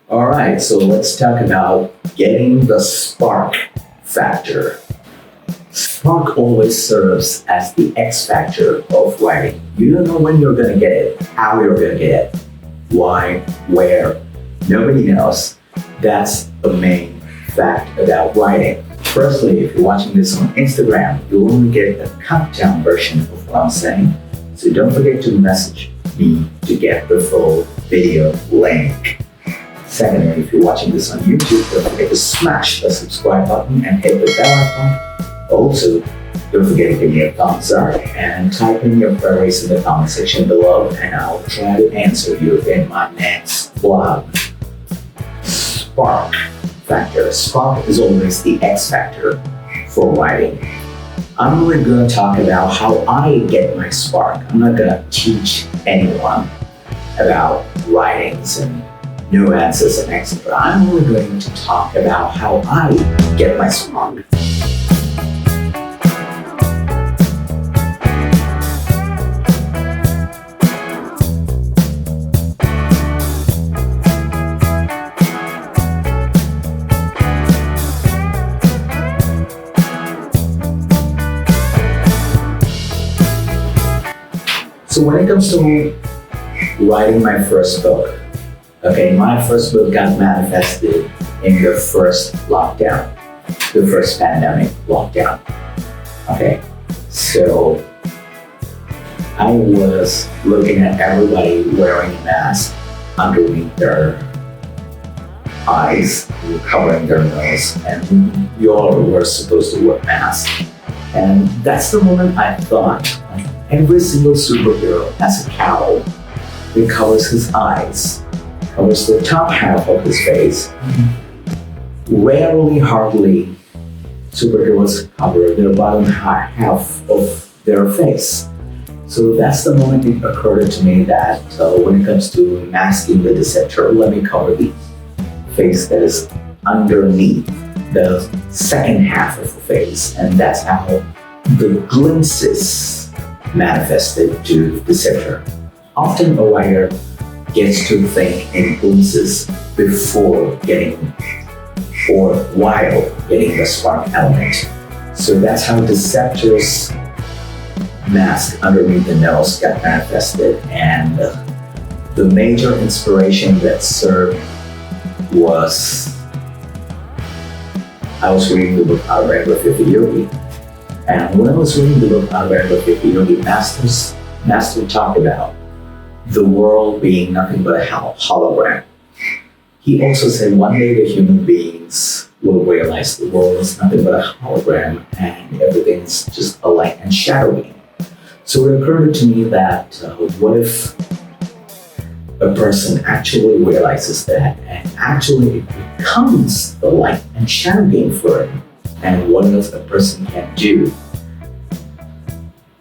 All right, so let's talk about getting the spark factor. Spark always serves as the X factor of writing. You don't know when you're going to get it, how you're going to get it, why, where. Nobody knows. That's the main fact about writing. Firstly, if you're watching this on Instagram, you'll only get a countdown version of what I'm saying. So don't forget to message me to get the full video link. Secondly, if you're watching this on YouTube, don't forget to smash the subscribe button and hit the bell icon. Also, don't forget to give me a thumbs up and type in your queries in the comment section below, and I'll try to answer you in my next vlog. Spark factor. Spark is always the X factor for writing. I'm only going to talk about how I get my spark. I'm not going to teach anyone about writings and nuances and etc. I'm only going to talk about how I get my spark. So when it comes to writing my first book, my first book got manifested in the first lockdown, the first pandemic lockdown. So I was looking at everybody wearing a mask underneath their eyes, covering their nose, and you all were supposed to wear masks. And that's the moment I thought, every single superhero has a cowl that covers his eyes, covers the top half of his face. Rarely, hardly, superheroes cover their bottom half of their face. So that's the moment it occurred to me that when it comes to masking the deceptor, let me cover the face that is underneath the second half of the face. And that's how the glimpses manifested to the deceptor. Often a writer gets to think in glimpses before getting or while getting the spark element. So that's how deceptor's mask underneath the nose got manifested. And the major inspiration that served was, I was reading the book Autobiography of a Yogi. And when I was reading the book Autobiography of a Yogi, Master talked about the world being nothing but a hologram. He also said one day the human beings will realize the world is nothing but a hologram and everything is just a light and shadow game. So it occurred to me that what if a person actually realizes that and actually it becomes the light and shadow game for him? And what else a person can do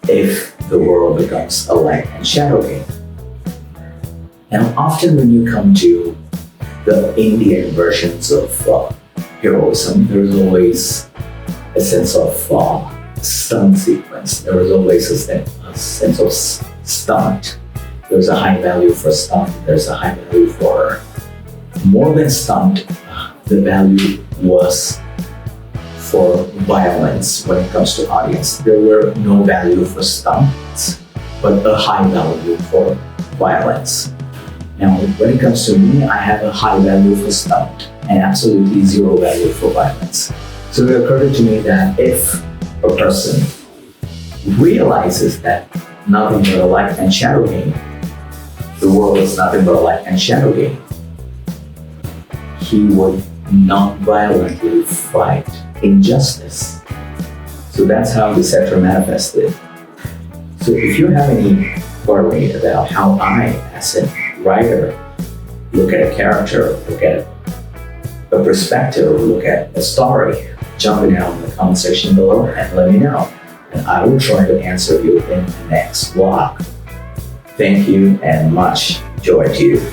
if the world becomes a light and shadow game? Now, often when you come to the Indian versions of heroism, there's always a sense of stunt sequence. There is always a sense of stunt. There's a high value for stunt. There's a high value for more than stunt. The value was for violence when it comes to audience. There were no value for stunts, but a high value for violence. Now, when it comes to me, I have a high value for stunt and absolutely zero value for violence. So it occurred to me that if a person realizes that nothing but a light and shadow game, the world is nothing but a light and shadow game, he would non-violently fight injustice. So that's how the Deceptor manifested. So if you have any worry about how I, as a writer, look at a character, look at a perspective, look at a story, jump it down in the comment section below and let me know. And I will try to answer you in the next vlog. Thank you and much joy to you.